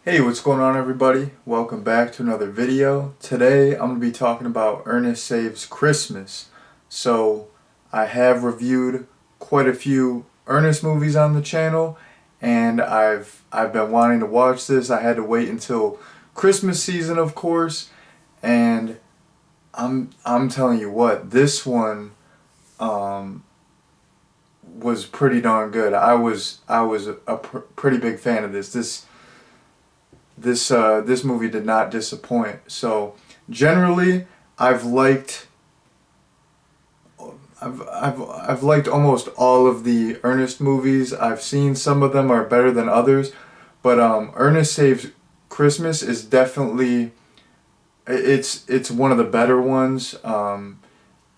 Hey, what's going on everybody? Welcome back to another video. Today I'm going to be talking about Ernest Saves Christmas. So I have reviewed quite a few Ernest movies on the channel and I've been wanting to watch this. I had to wait until Christmas season, of course, and I'm telling you what, this one um, was pretty darn good. I was a pretty big fan of this. This movie did not disappoint. So generally, I've liked I've liked almost all of the Ernest movies. I've seen some of them are better than others, but Ernest Saves Christmas is definitely it's one of the better ones.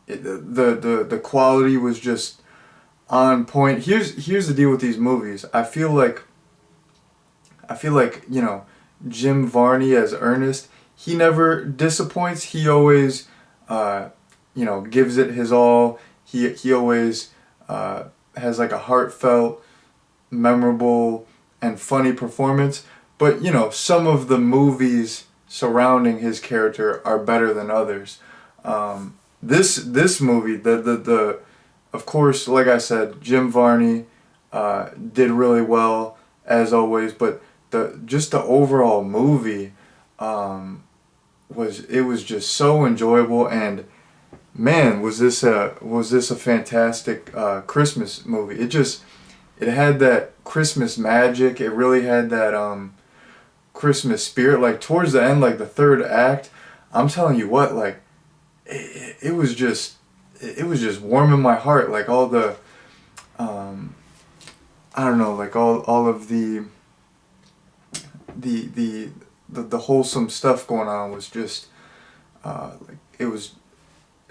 The quality was just on point. Here's the deal with these movies. I feel like, Jim Varney as Ernest, he never disappoints. He always, gives it his all. He always has like a heartfelt, memorable, and funny performance. But, some of the movies surrounding his character are better than others. This movie, the of course, like I said, Jim Varney did really well as always, but the overall movie was just so enjoyable, and man, was this a fantastic Christmas movie. It had that Christmas magic. It really had that Christmas spirit. Like towards the end, like the third act, I'm telling you what, like it was just warming my heart. Like all the I don't know, like all of the the the wholesome stuff going on was just like it was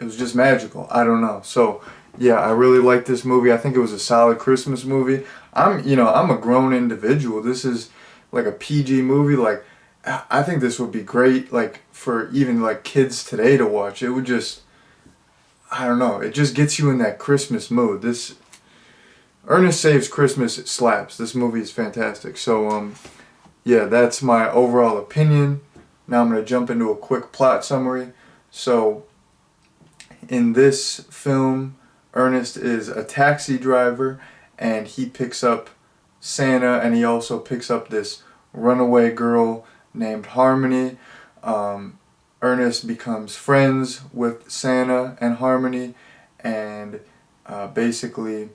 just magical. I don't know. So yeah, I really like this movie. I think it was a solid Christmas movie. I'm a grown individual. This is like a PG movie. Like I think this would be great like for even like kids today to watch. It would just, I don't know, it just gets you in that Christmas mood. This Ernest Saves Christmas, it slaps. This movie is fantastic. So yeah, that's my overall opinion. Now I'm going to jump into a quick plot summary. So in this film, Ernest is a taxi driver and he picks up Santa, and he also picks up this runaway girl named Harmony. Ernest becomes friends with Santa and Harmony, and basically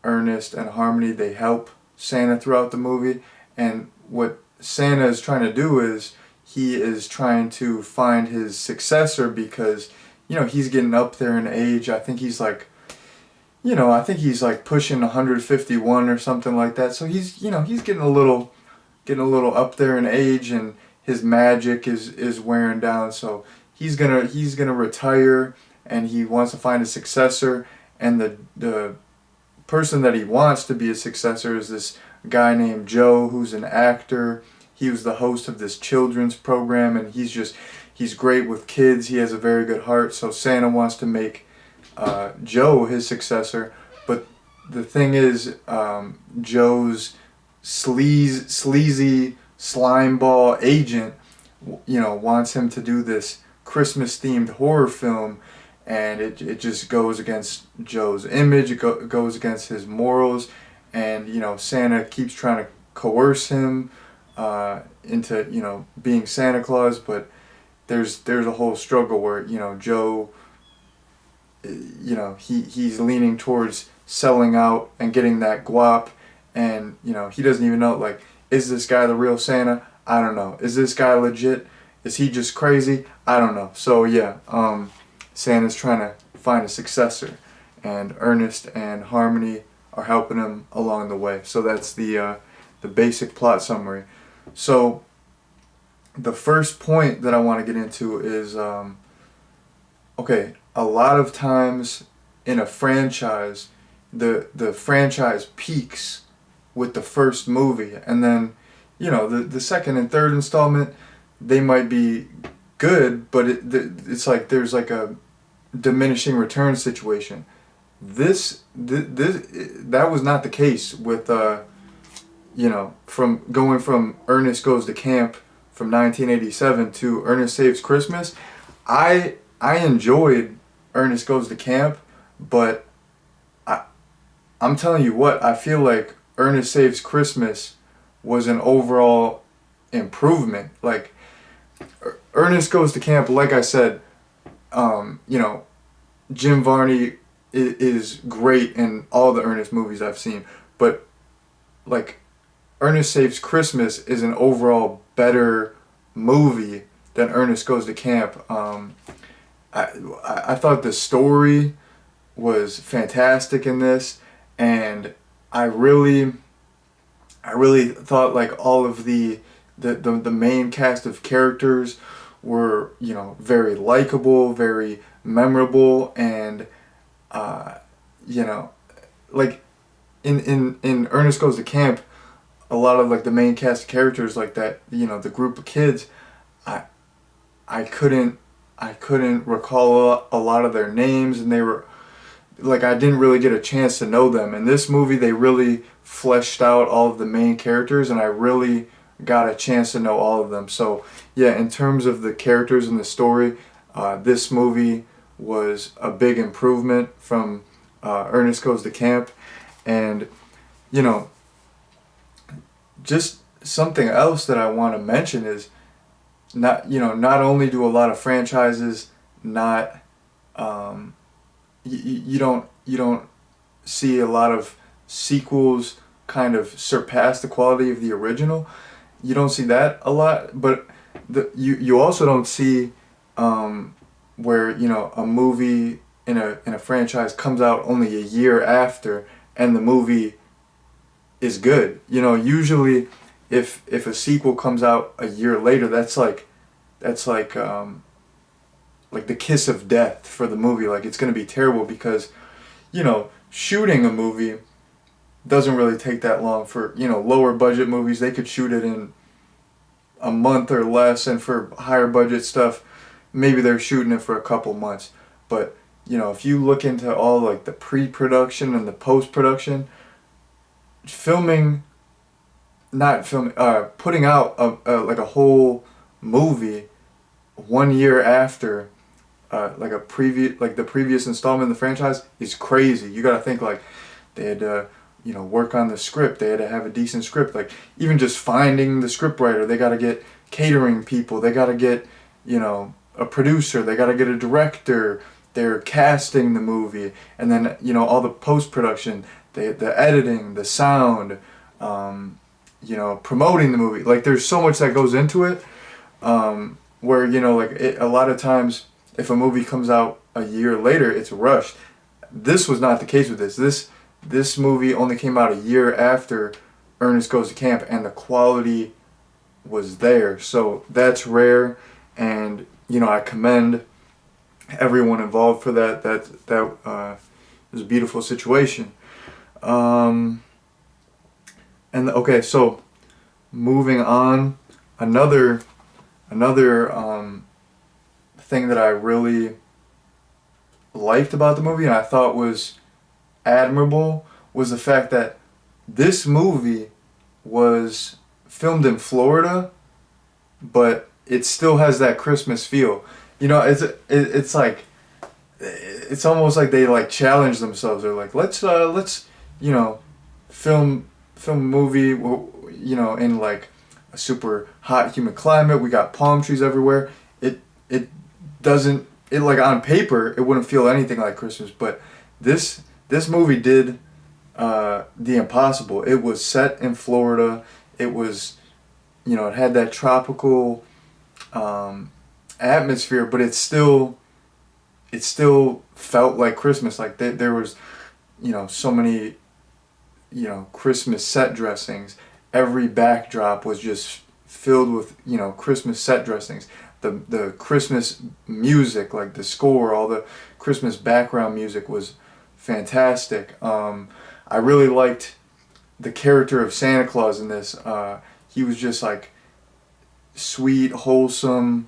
Ernest and Harmony, they help Santa throughout the movie. And what Santa is trying to do is he is trying to find his successor because he's getting up there in age. I think he's like pushing 151 or something like that. So he's getting a little up there in age, and his magic is wearing down. So he's gonna retire, and he wants to find a successor. And the person that he wants to be a successor is this guy named Joe, who's an actor. He was the host of this children's program, and he's great with kids. He has a very good heart. So Santa wants to make Joe his successor, but the thing is, Joe's sleazy slimeball agent, wants him to do this Christmas-themed horror film, and it just goes against Joe's image. It goes against his morals, and Santa keeps trying to coerce him into being Santa Claus, but there's a whole struggle where Joe, he's leaning towards selling out and getting that guap, and he doesn't even know, like, is this guy the real Santa? I don't know. Is this guy legit? Is he just crazy? I don't know. So yeah, Santa's trying to find a successor, and Ernest and Harmony are helping him along the way. So that's the basic plot summary. So the first point that I want to get into is okay, a lot of times in a franchise, the franchise peaks with the first movie, and then the second and third installment, they might be good, but it's like there's like a diminishing return situation. This that was not the case with from going from Ernest Goes to Camp from 1987 to Ernest Saves Christmas, I enjoyed Ernest Goes to Camp, but I I'm telling you what, I feel like Ernest Saves Christmas was an overall improvement. Like Ernest Goes to Camp, like I said, you know, Jim Varney is great in all the Ernest movies I've seen, but like Ernest Saves Christmas is an overall better movie than Ernest Goes to Camp. I I thought the story was fantastic in this, and I really I really thought like all of the main cast of characters were, very likable, very memorable, and uh, you know like in Ernest Goes to Camp, a lot of like the main cast of characters like that, the group of kids, I I couldn't I couldn't recall a lot of their names, and they were like, I didn't really get a chance to know them. In this movie, they really fleshed out all of the main characters, and I really got a chance to know all of them. So yeah, in terms of the characters and the story, this movie was a big improvement from Ernest Goes to Camp. And you know just something else that I want to mention is, not only do a lot of franchises not, you don't see a lot of sequels kind of surpass the quality of the original. You don't see that a lot, but you also don't see, where a movie in a franchise comes out only a year after, and the movie is good. Usually if a sequel comes out a year later, that's like the kiss of death for the movie. Like, it's going to be terrible because shooting a movie doesn't really take that long. For lower budget movies, they could shoot it in a month or less, and for higher budget stuff, maybe they're shooting it for a couple months. But if you look into all like the pre-production and the post-production, filming not filming putting out like a whole movie 1 year after, like the previous installment in the franchise, is crazy. You got to think like they had to work on the script. They had to have a decent script. Like, even just finding the script writer, they got to get catering people, they got to get a producer, they got to get a director, they're casting the movie, and then all the post-production, the editing, the sound, promoting the movie. Like, there's so much that goes into it, where a lot of times if a movie comes out a year later, it's rushed. This was not the case with this movie only came out a year after Ernest Goes to Camp, and the quality was there. So that's rare, and I commend everyone involved for that. That was a beautiful situation. And okay, so moving on, another thing that I really liked about the movie, and I thought was admirable, was the fact that this movie was filmed in Florida, but it still has that Christmas feel. It's like, it's almost like they like challenge themselves. They're like, let's film a movie in like a super hot, humid climate. We got palm trees everywhere. It doesn't, it like on paper it wouldn't feel anything like Christmas, but this movie did the impossible. It was set in Florida. It was, it had that tropical atmosphere, but it still felt like Christmas. Like, there was so many Christmas set dressings. Every backdrop was just filled with Christmas set dressings. The Christmas music, like the score, all the Christmas background music was fantastic. I really liked the character of Santa Claus in this. He was just like sweet, wholesome.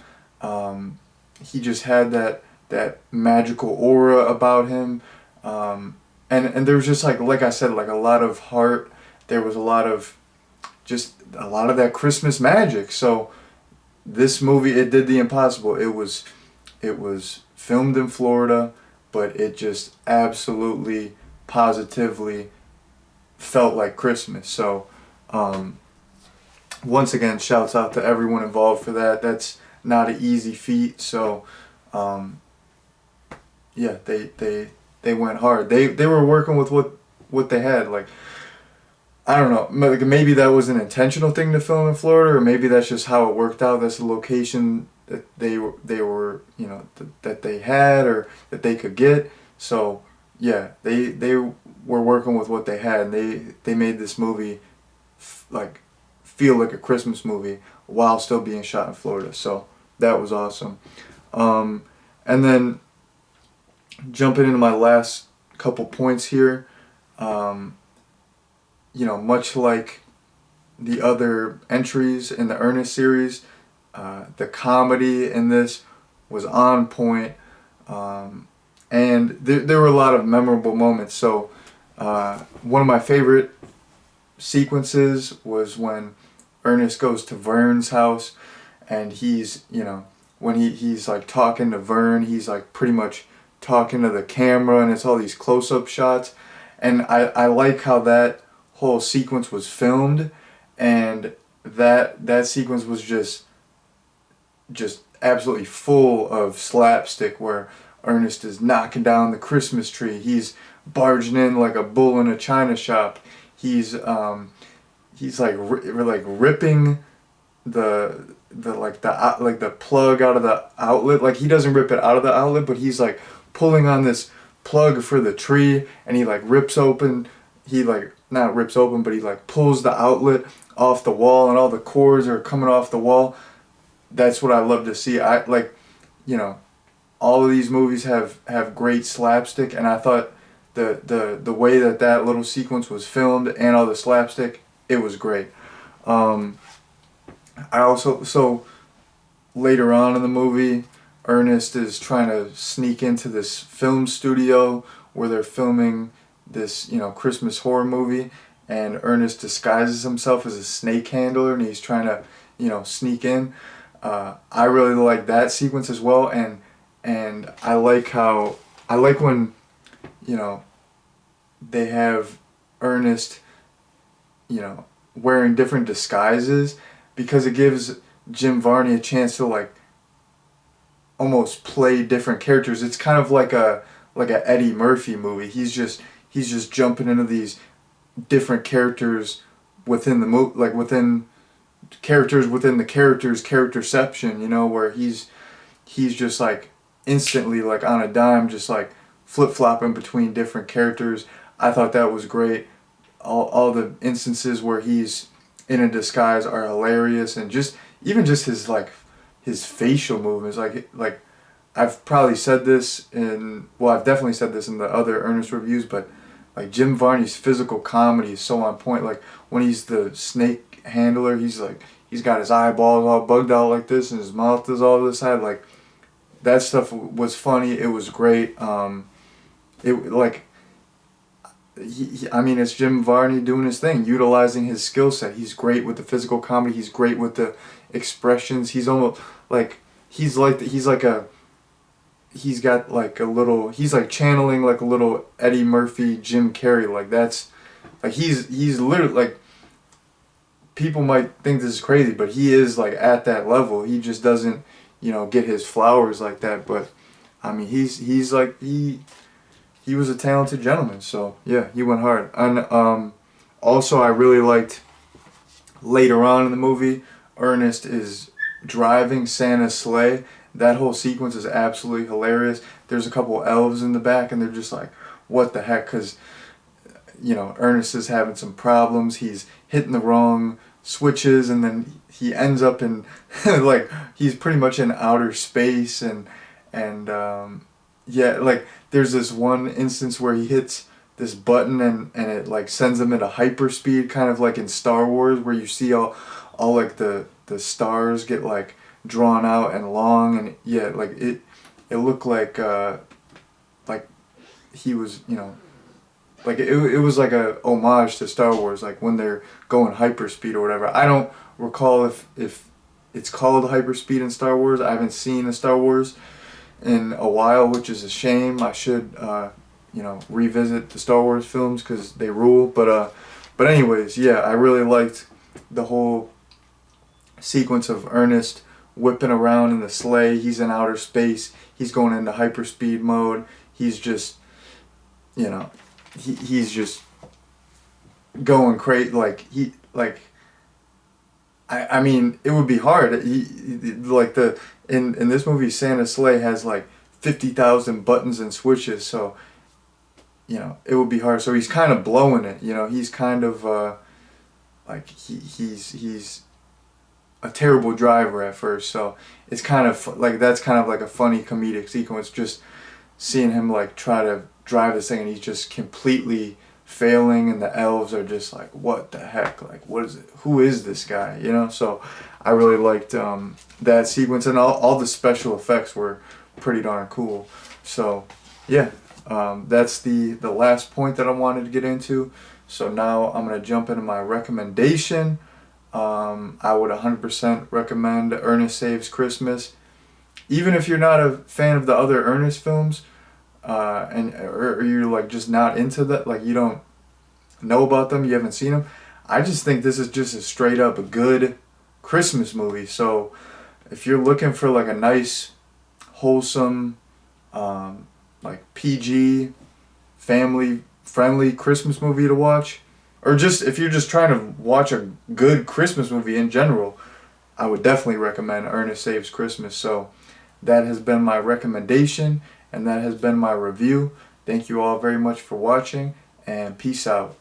He just had that magical aura about him. And there was just like I said, like a lot of heart. There was a lot of just a lot of that Christmas magic. So this movie, it did the impossible. It was filmed in Florida, but it just absolutely, positively felt like Christmas. So once again, shouts out to everyone involved for that. That's not an easy feat. So yeah, they went hard. They were working with what they had. Like, I don't know. Like, maybe that was an intentional thing to film in Florida, or maybe that's just how it worked out. That's the location that they were that they had or that they could get. So yeah, they were working with what they had, and they made this movie like feel like a Christmas movie while still being shot in Florida. So that was awesome. And then jumping into my last couple points here. Much like the other entries in the Ernest series, the comedy in this was on point, and there were a lot of memorable moments. So one of my favorite sequences was when Ernest goes to Vern's house, and when he's like talking to Vern, he's like pretty much talking to the camera, and it's all these close-up shots, and I like how that whole sequence was filmed, and that sequence was just absolutely full of slapstick, where Ernest is knocking down the Christmas tree, he's barging in like a bull in a china shop, he's like ripping the plug out of the outlet. Like, he doesn't rip it out of the outlet, but he's like pulling on this plug for the tree, and he like rips open, he like not rips open, but he like pulls the outlet off the wall, and all the cords are coming off the wall. That's what I love to see. I like, all of these movies have great slapstick, and I thought the way that little sequence was filmed and all the slapstick, it was great. So later on in the movie, Ernest is trying to sneak into this film studio where they're filming this, Christmas horror movie, and Ernest disguises himself as a snake handler, and he's trying to, sneak in. I really like that sequence as well, and I like when, they have Ernest, wearing different disguises, because it gives Jim Varney a chance to like almost play different characters. It's kind of like a Eddie Murphy movie. He's just jumping into these different characters within the within characters within the character's characterception, where he's just like instantly, like on a dime, just like flip-flopping between different characters. I thought that was great. All the instances where he's in a disguise are hilarious, and even his facial movements, like I've probably said this I've definitely said this in the other Ernest reviews, but like Jim Varney's physical comedy is so on point. Like when he's the snake handler, he's got his eyeballs all bugged out like this, and his mouth is all this side. Like, that stuff was funny. It was great. It's Jim Varney doing his thing, utilizing his skill set. He's great with the physical comedy. He's great with the expressions. He's almost like he's like channeling like a little Eddie Murphy, Jim Carrey. Like, that's like he's literally like, people might think this is crazy, but he is like at that level. He just doesn't, get his flowers like that. But I mean, he's like he was a talented gentleman. So yeah, he went hard. And also I really liked later on in the movie, Ernest is driving Santa's sleigh. That whole sequence is absolutely hilarious. There's a couple elves in the back, and they're just like, what the heck? Because, Ernest is having some problems. He's hitting the wrong switches, and then he ends up in, like, he's pretty much in outer space, and like, there's this one instance where he hits this button, and it, like, sends him into hyperspeed, kind of like in Star Wars, where you see all like, the stars get, like, drawn out and long, and yeah, like it looked like he was, like it was like a homage to Star Wars, like when they're going hyperspeed or whatever. I don't recall if it's called hyperspeed in Star Wars. I haven't seen a Star Wars in a while, which is a shame. I should revisit the Star Wars films because they rule. But anyways, yeah, I really liked the whole sequence of Ernest whipping around in the sleigh. He's in outer space. He's going into hyperspeed mode. He's just, he's just going crazy. I mean, it would be hard. In this movie, Santa's sleigh has like 50,000 buttons and switches. So, it would be hard. So he's kind of blowing it. He's kind of he's a terrible driver at first. So it's kind of that's kind of like a funny comedic sequence. Just seeing him like try to drive this thing and he's just completely failing, and the elves are just like, what the heck, like what is it, who is this guy, so I really liked that sequence, and all the special effects were pretty darn cool. So yeah, that's the last point that I wanted to get into. So now I'm going to jump into my recommendation. I would 100% recommend Ernest Saves Christmas, even if you're not a fan of the other Ernest films, or you're like just not into that, like you don't know about them, you haven't seen them. I just think this is just a straight up a good Christmas movie. So if you're looking for like a nice, wholesome, like PG, family friendly Christmas movie to watch, or just if you're just trying to watch a good Christmas movie in general, I would definitely recommend Ernest Saves Christmas. So that has been my recommendation, and that has been my review. Thank you all very much for watching, and peace out.